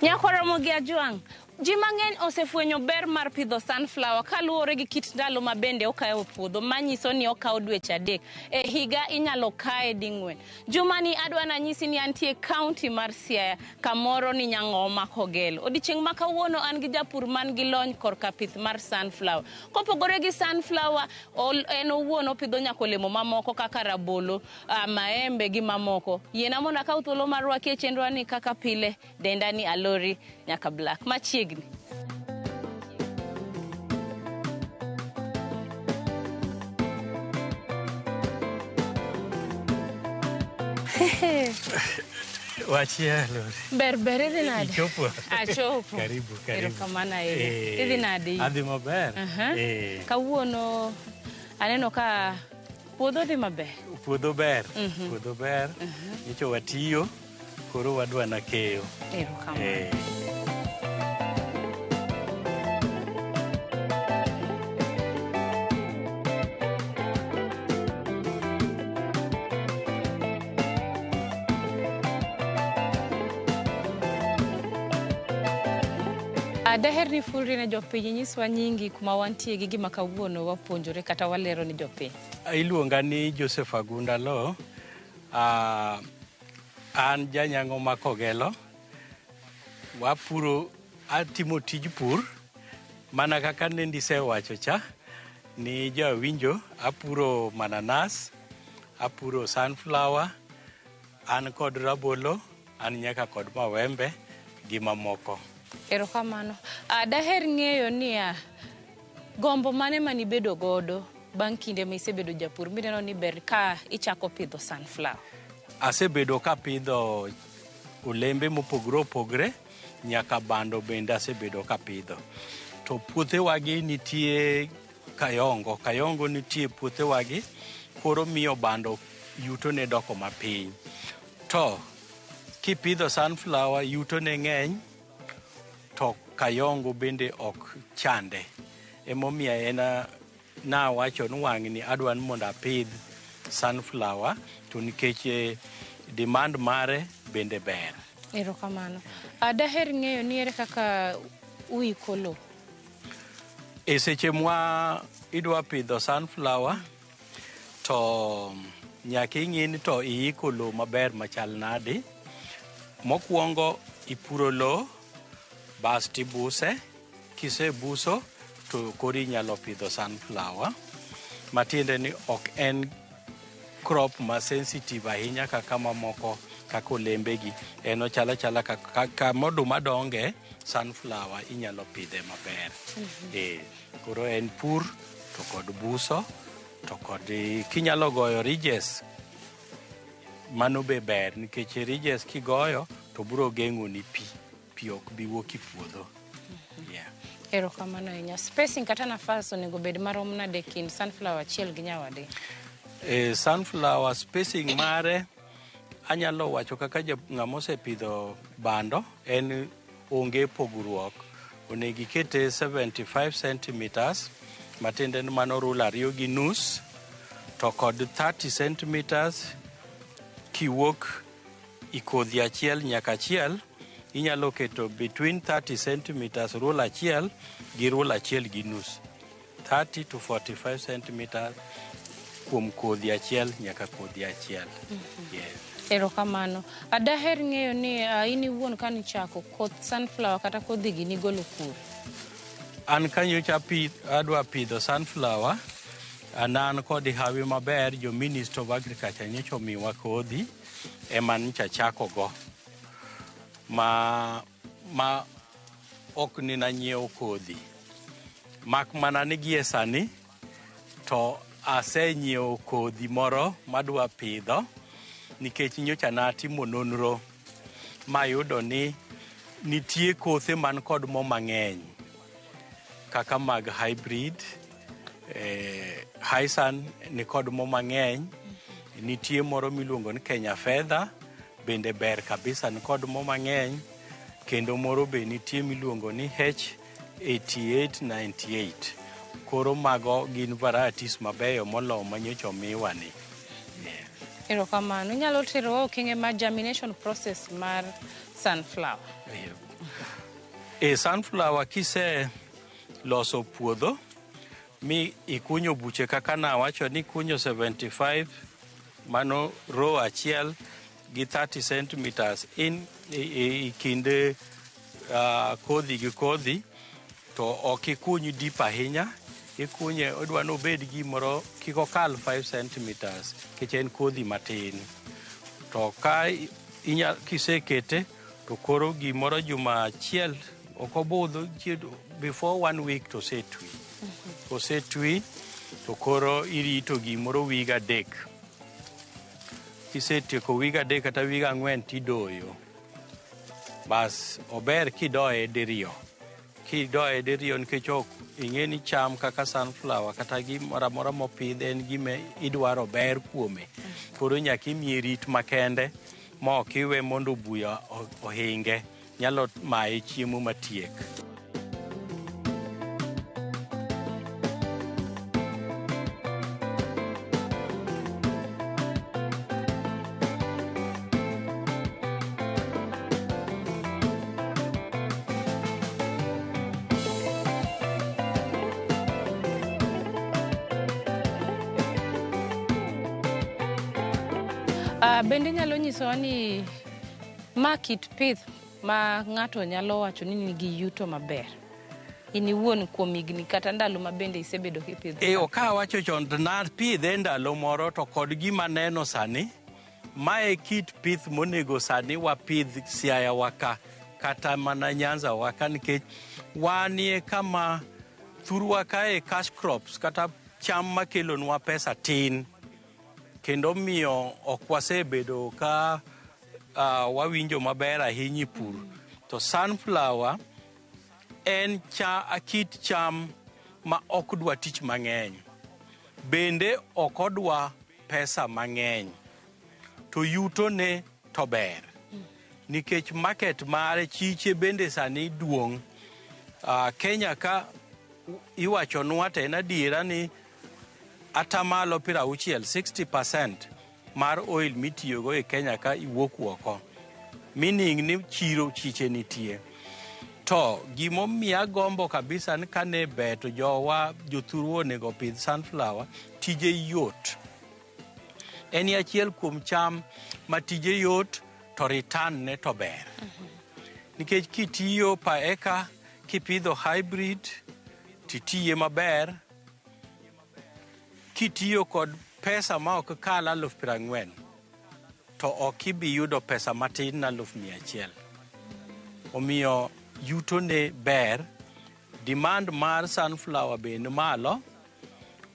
Nyako Ramogi Ajuang, ji mang'eny osefwenyo ber mar pidho sunflower kaluwore gi kit ndalo ma bende okayo puodho manyiso ni okawo dweche 3 e higa inyalo kae ding'wen. Juma ni adwa nanyisi ni antie kaunti mar Siaya kamoro ni Nyang'oma Kogelo. Odiochieng' ma kawuono an gi japur man gi lony korka pith mar sunflower. Kopogore gi sunflower, en owuon opidho nyaka olemo mamoko kaka rabolo, maembe gi mamoko. Yiena mondo akaw thuolo mar rwaki e chenro ni kaka pile, denda ni alori nyaka black machiegni. Wachia lori. Ber idhi nade? Ichopo. Achopo. Karibu. Erokamano idhi nade? Adhi maber. Kawuono aneno ka puodho dhi maber. Puodho ber. Puodho ber. Nyicho watiyo, koro wadwa na keyo. Erokamano. Daher ni fulri ne jopiny nyiswa nyingi kuma wantie gi gima kawuono wapuonjore kata walero ni jopiny. Iluonga ni Joseph Agunda Lo. An Nyang'oma Kogelo. Wapuro, atimo tij pur. Mana kaka nendise wacho cha. Ni jawinjo, apuro mananas, apuro sunflower, an kod rabolo, an nyaka kod mawembe gi mamoko. Erokamano. Daher ng'eyo ni gombo mane mani bedo godo bang' kinde ma isebedo japur mineno ni ber ka ichako pidho sunflower? Asebedo ka pidho olembe mopogre opogre, nyaka bando bende asebedo ka pidho. To puothe wagi nitie kayongo. Kayongo nitie puothe wagi, koro miyo bando yuto ne doko mapiny. To kipidho sunflower yuto ne ng'eny, to kayongo bende ok chande. Emomiyo nawacho ni wang' ni adwa mondo apidh sunflower, to nikech demand mare bende ber. Erokamano. Daher ng'eyo ni ere kaka uiko lo? E seche mwa idwa pidho sunflower, to nyaka ing'i ni to iiko lo maber machal nade. Mokwongo ipuro lo, basti ibuse, kisebuso to koro inyalo pidho sunflower. Matiende ni ok en crop ma sensitive ahinya kaka mamoko kaka olembegi. En ochala kaka moduma donge, sunflower inyalo pidhe maber. Koro en pur to kod buso to kod kinyalo goyo ridges, mano be ber nikech ridges kigoyo to biro geng'o ni pi ok bi wuok e puodho. Erokamano ahinya. Spacing kata nafas onego bed marom nade kind sunflower achiel gi nyawade? Sunflower spacing mare anyalo wacho kaka ng'ama osepidho bando, en onge pogruok. Onego ikete 75 centimeters, matiende ni mano rula 2.5, to kod 30 centimeters kiwuok ikodhi achiel nyaka achiel, inyalo keto between 30 centimeters rula achiel gi rula 1.5. 30 to 45 centimeters kuom kodhi achiel nyaka kodhi achiel. Erokamano. Daher ng'eyo ni in iwuon kanichako koth sunflower kata kodhigi nigolo pur? An kanyocha adwa pidho sunflower, an kod hawi maber, jo Ministry of Agriculture nyocha omiwa kodhi ema nyocha chako go. Ma ok ni nanyiewo kodhi. Mak mana ni gie sani to asenyiewo kodhi moro madwa pidho, nikech nyocha natimo nonro mayudo ni nitie kothe man kod mo mang'eny kaka mag hybrid, Hysan ni kod mo mang'eny, nitie moro miluongo ni Kenya Feather bende ber kabisa ni kod mo mang'eny, kendo moro be nitie miluongo ni H8898. Koro mago gin varieties mabeyo moloyo manyocha omiwa ni. Erokamano. Inyalo tero okenge mar germination process mar sunflower? Sunflower kise loso puodho mi ikunyo buche kaka nawacho ni kunyo 75 mano row achiel gi 30 centimeters in kinde kodhi gi kodhi, to ok ikuny deep ahinya, ikunye odwa nobed gimoro kik okal 5 centimeters kech en kodhi matin. To ka kisekete to koro gimoro juma achiel ok obudho, before 1 week to setwi. Kosetwi to koro irito gimoro wiga 3. Kisetieko wiga 3 kata wiga 4 tidoyo. Bas ober kidoye diriyo. Kidoye diriyo nikech ok ing'eni cham kaka sunflower kata gimoro amora mopidh en gima idwaro ber kuome. Koro nyaka imiye rit makende ma ok iwe mondo buya ohinge, nyalo maye chiemo matiek. Bende nyalo nyisowa ni ma kit pith ma ng'ato nyalo wacho ni nigi yuto maber. In iwuon kuom higni kata ndalo ma bende isebedo kipidho. Ka wacho chon na pidhe ndalo moro to kod gima neno sani, mae kit pith monego sani wapidh Siaya waka kata mana Nyanza waka, nikech wanie kama thurwa kae cash crops kata cham makelonwa pesa tin, kendo miyo ok wasebedo ka wawinjo maber ahinya pur. To sunflower en kit cham ma ok dwa tich mang'eny, bende ok odwa pesa mang'eny, to yuto ne to ber, nikech market mare chiche bende sani duong'. Kenya ka iwachonwa to en adiera ni atamalo 60% mar oil mitiyogo e Kenya ka iwuok oko, meaning ni chiro chiche nitie. To gimomiya gombo kabisa ni kane beto jothurwa onego pidh sunflower, tije yot. En achiel kuom cham ma tije yot to return ne to ber. Nikech kitiyo per acre kipidho hybrid titiye maber, kitiyo kod pesa ma ok kal 40,000 to ok ibi yudo pesa matin na 100,000. Omiyo yuto ne ber, demand mar sunflower bende malo,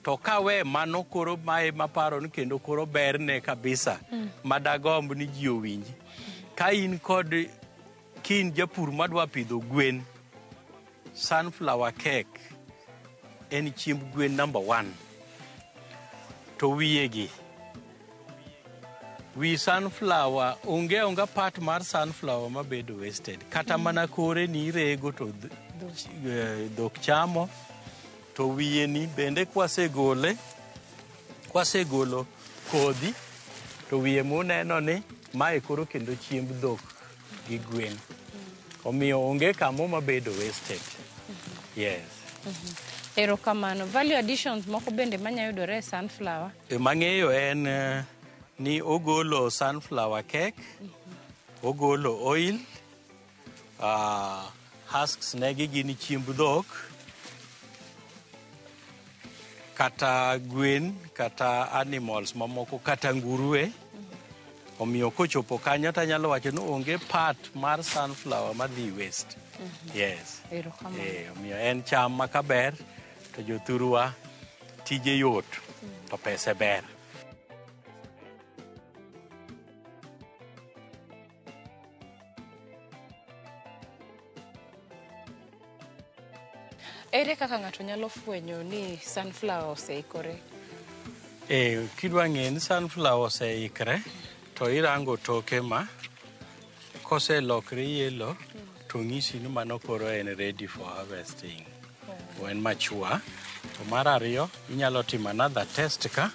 to kawe mano koro mae maparo ni kendo koro ber ne kabisa madagomb ni ji owinji. Ka in kod kin japur madwa pidho gwen, sunflower cake en chiemb gwen number 1. To wiyegi, wi sunflower onge part mar sunflower mabedo wasted. Kata mana kore ni irego to dhok chamo, to wiye ni bende kwasegolo kodhi, to wiye muneno ni mae koro kendo chiemb dhok gi gwen. Omiyo onge kamo mabedo wasted. Yes. Erokamano. Value additions moko bende manya yudore e sunflower? Mang'eyo en ni ogolo sunflower cake, ogolo oil, husks negi gin chiemb dhok, kata gwen, kata animals mamoko, kata nguruwe. Omiyo kochopo kanyo tanyalo wacho ni onge part mar sunflower madhi waste. Yes. Omiyo en cham makaber, to jothurwa tije yot, to pese ber. Ere kaka ng'ato nyalo fwenyo ni sunflower oseikore? Kidwa ng'e ni sunflower oseikre, to irango toke ma koselokre yellow, to ng'isi ni mano koro en ready for harvesting. En mature. To mar ariyo, inyalo timo another test ka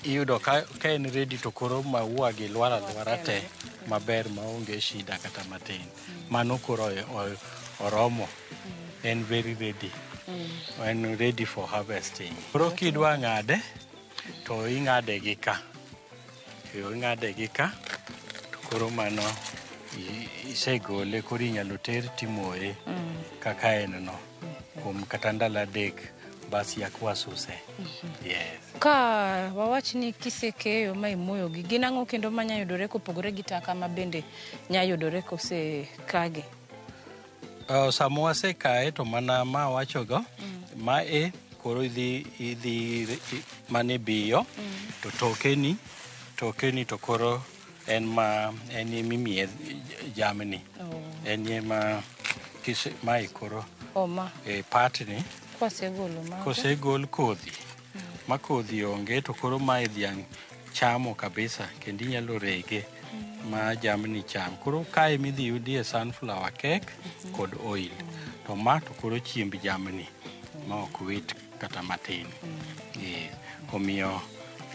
iyudo ka en ready to koro maua gi lwar alwara te. maber maonge shida kata matin. Mano koro oromo. En very ready. En ready for harvesting. Koro kidwa ng'ade, to ing'ade gi ka. Ing'ade gi ka, to koro mano isegole, koro inyalo ter timoye kaka en no. Kuom kata ndalo 3 bas yak wasuse. Yes. Ka wawach ni kisekeyo ma imoyo gi, gin ang'o kendo manya yudore kopogore gi taka ma bende nya yudore kose kage? Sama wasekaye to mana ma wachogo, mae koro idhi mane biyo, to tokeni to koro en mimiye jamni. En ema mae koro patni. Kosegol kodhi. Ma kodhi onge to koro mae dhiang' chamo kabisa, kendo inyalo rege ma jamni cham. Koro kae midhi yudie sunflower cake kod oil. To ma to koro chiemb jamni ma ok wit kata matin. Omiyo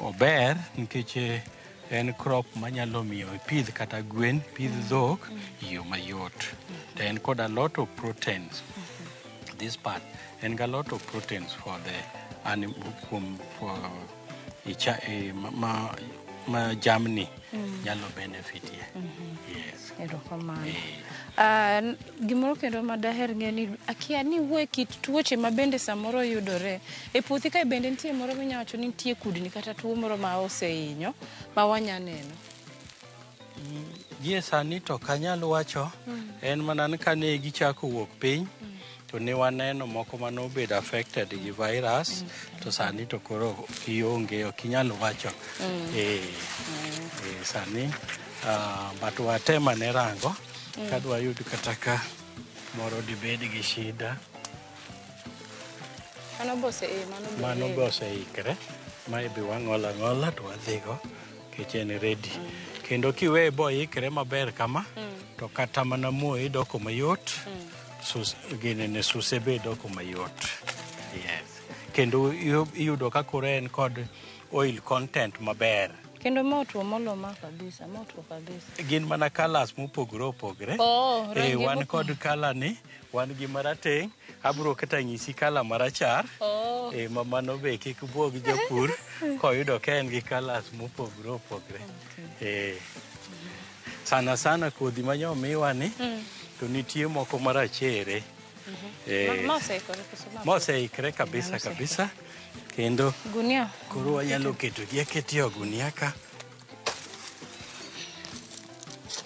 ober nikech en crop manyalo miyo ipidh kata gwen, pidh dhok yo mayot. To en kod a lot of proteins. This part, en got a lot of proteins for the animal, for ma jamni nyalo benefit ye. Yes. Gimoro kendo ma daher ng'e ni akia ni wuo kit tuoche ma bende samoro yudore e puothi kae, bende nitie moro minya wacho ni nitie kudni kata tuo moro ma osehinyo ma wanya neno? Gie sani to kanyal wacho, en mana ni kane gichako wuok piny, to ne waneno moko manobedo affected gi virus, to sani to koro kionge, ok inyal wacho. Sani, but watema ne rango, kadwa yud kata ka moro dibed gi shida. Mano bose ikre, mae be wang'ola ng'ola to wadhigo, kech en ready. Kendo kiwe bo ikre maber kama, to kata mana moye doko mayot, ginene suse be doko mayot. Yes. Kendo iyudo ka koro en kod oil content maber. Kendo motuo moloma kabisa. Gin mana colors mopogore opogore. Wan kod color ni, wan gi marateng', abro kata nyisi color marachar. Mano be kik buog japur koyudo ka en gi colors mopogore opogore. Sana kodhi manyomiwa ni, to nitie moko marachere. Moseikre kabisa. Kendo gunia koro wanyalo ketogi aketi ogunia ka.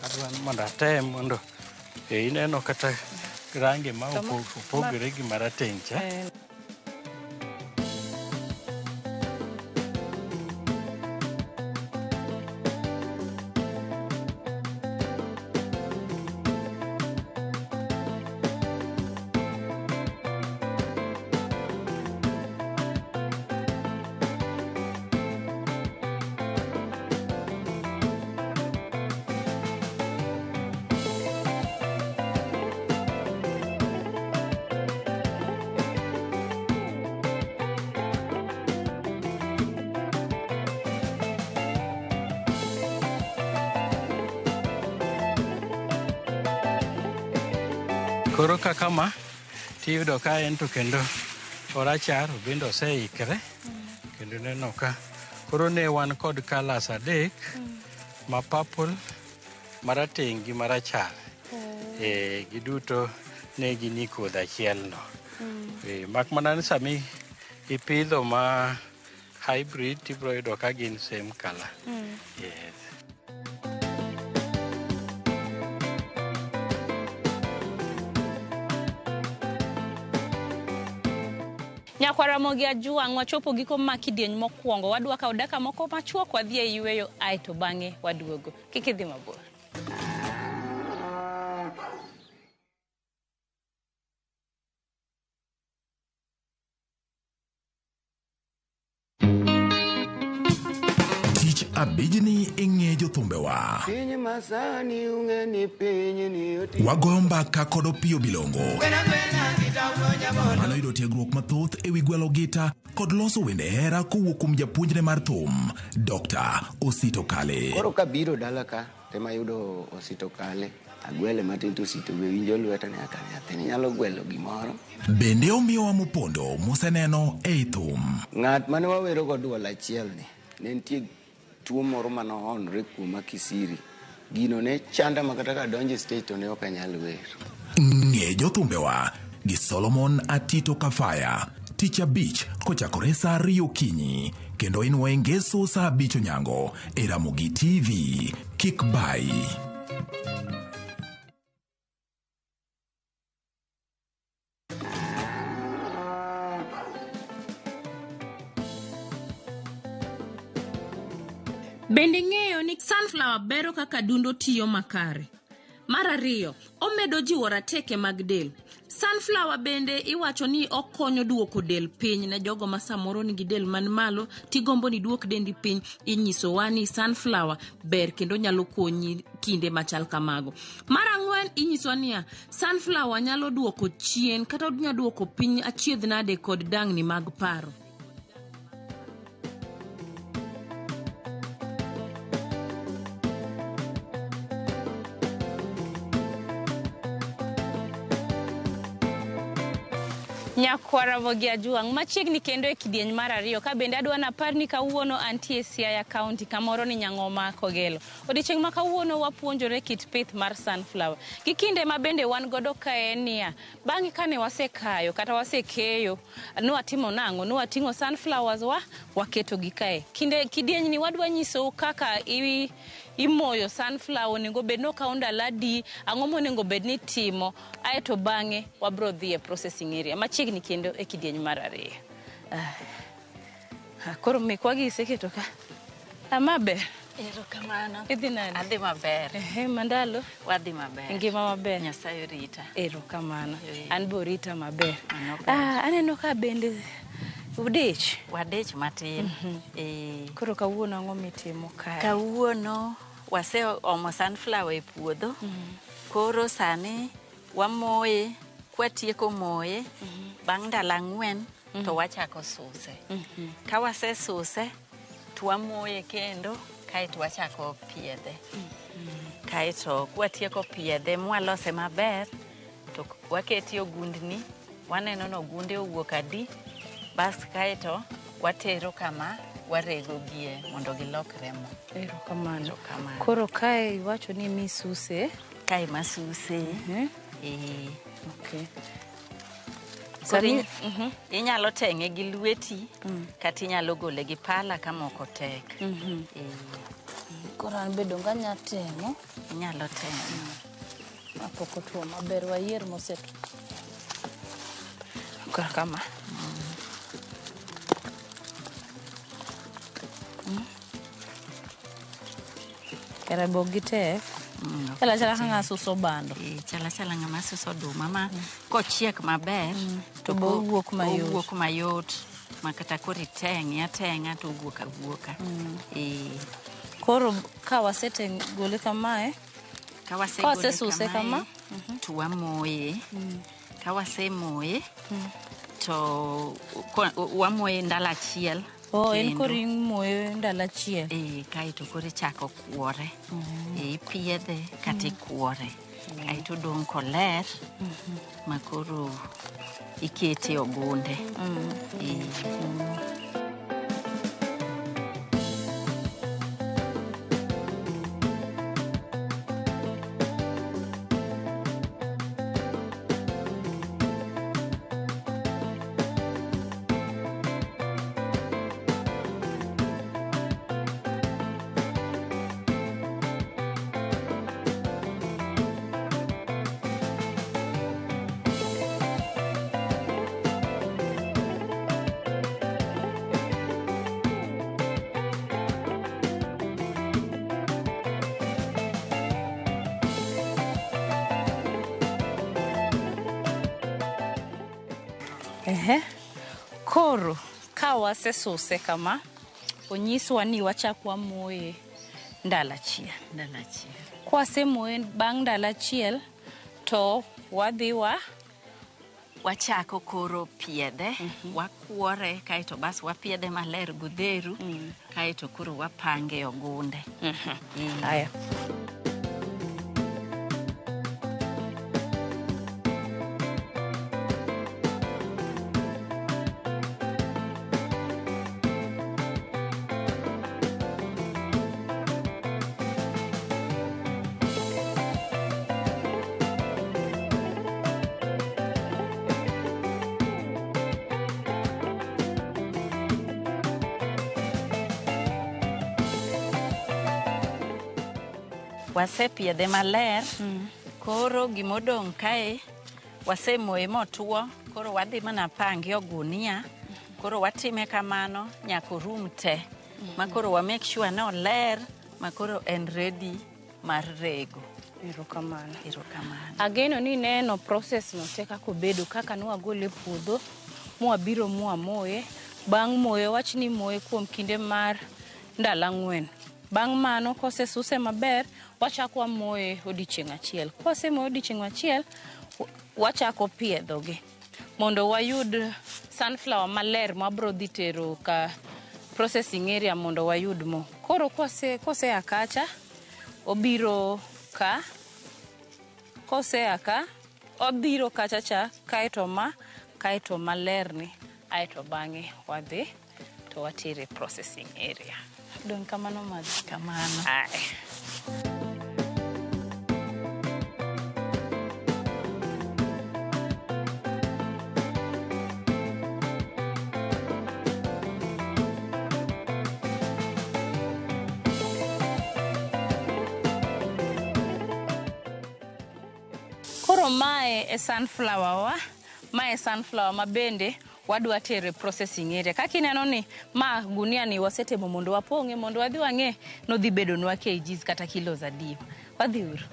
Adwa mondo atem mondo ineno kata rangi ma opogore gi marateng' cha. Koro kaka ma, tiyudo ka en to kendo orachar bende oseikre, kendo neno ka koro ne wan kod colors 3, ma purple, marateng' gi marachar. Giduto ne gini kodhi achiel no. Mak mana ni sami ipidho ma hybrid, tibro yudo ka gin same color. Yes. Nyakwa Ramogi Ajuang', wachopo giko ma kidieny mokwongo. Wadwa kawo dakika moko machuok wadhi e yweyo, aeto bang'e waduogo. Kik idhi mabor. Tich abijni ing'e jothumbewa. Wagomba kod Opiyo Bilongo. Mano yudo tiegruok mathoth ewi gwelo gita kod loso wende hera kowuok kuom japuonjre mar thum, Dr. Osito Kale. Koro kabiro dala ka, tema yudo Osito Kale. Agwele matin to Osito be winjo lweta ne akane athini nyalo gwelo gimoro. Bende omiyowa mopondo moseneno ei thum. Ng'at mane wawero go duol achiel ni, ne nitie tuo moro manoonre kuoma Kisiri. Gino ne chanda makata ka donje stage to ne ok anyal wero. Ng'e jothumbewa gi Solomon Atito Kafaya. Tich abich kochakore saa 2 okinyi kendo inuoye ngeso saa 5 onyango e Ramogi TV. Kik bai. Bende ng'eyo ni sunflower bero kaka dundo tiyo makare. Mar ariyo, omedo jiwo rateke mag del. Sunflower bende iwacho ni okonyo duoko del piny ne jogo ma samoro nigi del man malo tigombo ni duok dendi piny. Inyiso wa ni sunflower ber kendo nyalo konyi kinde machal kamago. Mar ang'wen, inyiso ni sunflower nyalo duoko chien kata nyalo duoko piny achiedhnade kod dang'ni mag paro. Nyakwara Ramogi Ajuang machiegni kendo e kidieny mar ariyo ka bende adwa na par ni kawuono antie Siaya County kamoro ni Nyang'oma Kogelo. Odiochieng' ma kawuono wapuonjore kit pith mar sunflower. Gi kinde ma bende wan godo kae niya, bang'e kane wasekayo kata wasekeyo, nwatimo nang'o, nwating'o sunflowers waketo gi kae. Kidieny ni wadwa nyiso kaka imoyo sunflower onego bed no kawo ndalo adi, ang'o monego bed ni timo, aeto bang'e wabro dhi e processing area machiegni kendo e kidieny mar ariyo. Koro mekwa gi iseketo ka. Maber. Erokamano. Idhi nade? Adhi maber. Mandalo? Wadhi maber. Ngima maber. Nyasaye rita. Erokamano. An bo rita maber. Mano Aneno ka bende udich. Wadich matin. Koro kawuono ang'o mitimo kae? Kawuono wase omo sunflower e puodho. Koro sani wamoye, kwatieko moye, bang' ndalo 4 to wachako suse. Ka wase suse, to wamoye kendo, kaeto wachako piedhe. Kaeto kwatieko piedhe mwalose maber, to waketi ogundni, waneno no gunde owuok adi, bas kaeto watero kama warego gie mondo gilokre mo. Erokamano. Koro kae iwacho ni misuse? Kae masuse. Okay. Sari inyalo teng'e gi lweti kata inyalo gole gi pala kama ok otek. Koro an bedo nganya teng'o. Inyalo teng'o. Apoko tuo maber wayier moset. Koro kama. Kera bogi tek. Chala ka ng'a suso bando. Chala ng'ama suso oduma ma kochiek maber to bo wuok mayot. Wuok mayot makata koro iteng'e ateng'a to wuok awuoka. Koro ka gole kamae, ka wase suse kama to wamoye. Ka wase moye to wamoye ndalo achiel. En koro imoye ndalo achiel. Kaeto koro ichako kuore. Ipiedhe kata ikuore. Kaeto dong' koler makoro ikete ogunde. Koro ka wasesuse kama onyiswa ni wachak wamoye ndalo achiel. Kwasemoye bang' ndalo achiel to wadhi wachako koro piedhe, wakuore kaito bas wapiedhe maler godheru, kaito koro wapange ogunde. Haya. Wasepiedhe maler, koro gimodong' kae, wasemoye motuo, koro wadhi mana pange ogunia, koro watime kamano nyaka orum te, makoro wa make sure ni oler, makoro en ready mar rego. Erokamano. Erokamano. Ageno ni neno process no te kaka obedo kaka nwagole puodho, mwabiro mwamoye, bang' moye wachni moye kuom kinde mar ndalo 4. Bang' mano kosesuse maber, wachako wamoye odiochieng' achiel. Kwasemoye odiochieng' achiel, wachako piedhogi mondo wayud sunflower maler mabro dhi tero ka processing area mondo wayud mo. Koro kosea kacha, obiro ka, kosea ka, obiro kacha cha, kaito malerni, aito bang'e wadhi to watere processing area. Dong' kamano madhi. Kamano. Aye. Koro mae e sunflower wa, mae sunflower mabende wadwa tere processing area. Kaka ineno ni ma gunia ni wasetemo mondo wapong'e mondo wadhi wang'e nodhi bedo nwa kgs kata kilos adi. Wadhi uru.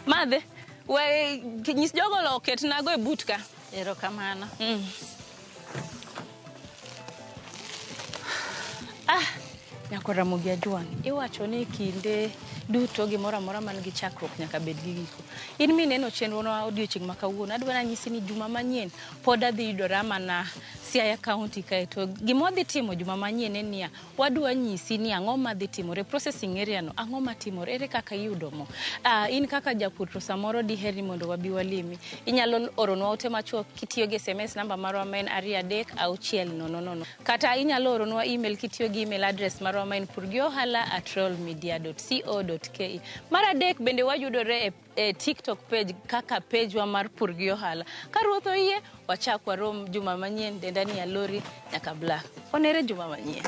Madhe, we nyis jogo lo ketna go e but ka. Erokamano. Nyako Ramogi Ajwang', iwacho ni kinde duto gimoro amora man gi chakruok nyaka bed gi giko. In mineno chenro na odiochieng' ma kawuono, adwa nanyisi ni juma manyien pod adhi yudora mana Siaya County kae, to gima wadhi timo juma manyien en niya, wadwa nyisi ni ang'o madhi timore, processing area no, ang'o matimore, ere kaka iyudo mo. In kaka japur to samoro diheri mondo wabi walimi, inyalo oronwa ote machuok kitiyo gi SMS namba marwa ma en 236000, kata inyalo oronwa email kitiyo gi email address marwa ma en purgiohala@royalmedia.co.ke. Mar adek bende wayudore e TikTok page kaka page wa mar Pur gi Ohala. Ka ruoth oyie, wachak warom juma manyien denda ni Alori nyaka Black. Onere juma manyien.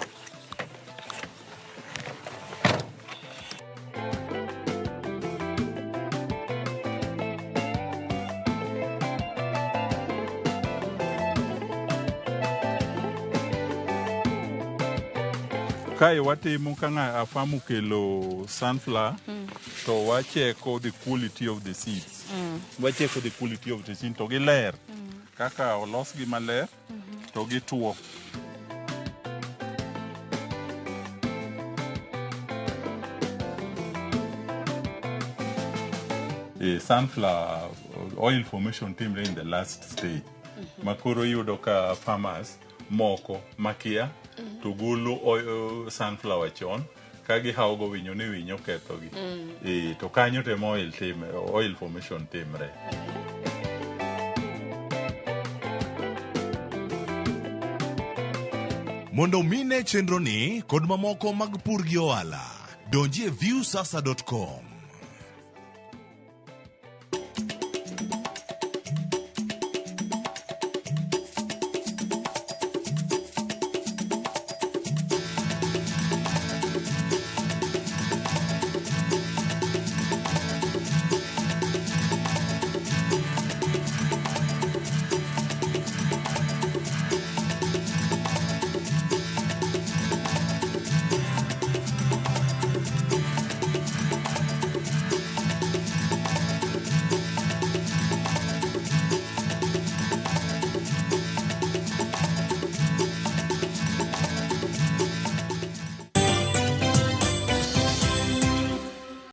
Kai watimo kanga afamu kelo sunflower, to wacheko the quality of the seeds. Wacheko the quality of the seeds to giler. Kaka olos gi maler to gituo. Sunflower oil formation timre in the last stage. Makoro yudo ka farmers moko makia to golo sunflower chon kagi haogo winyo ni winyo kethogi. To kanyo temo oil formation timre. Mondo mine chenro ni kod mamoko mag Pur gi Ohala, donji e viewsasa.com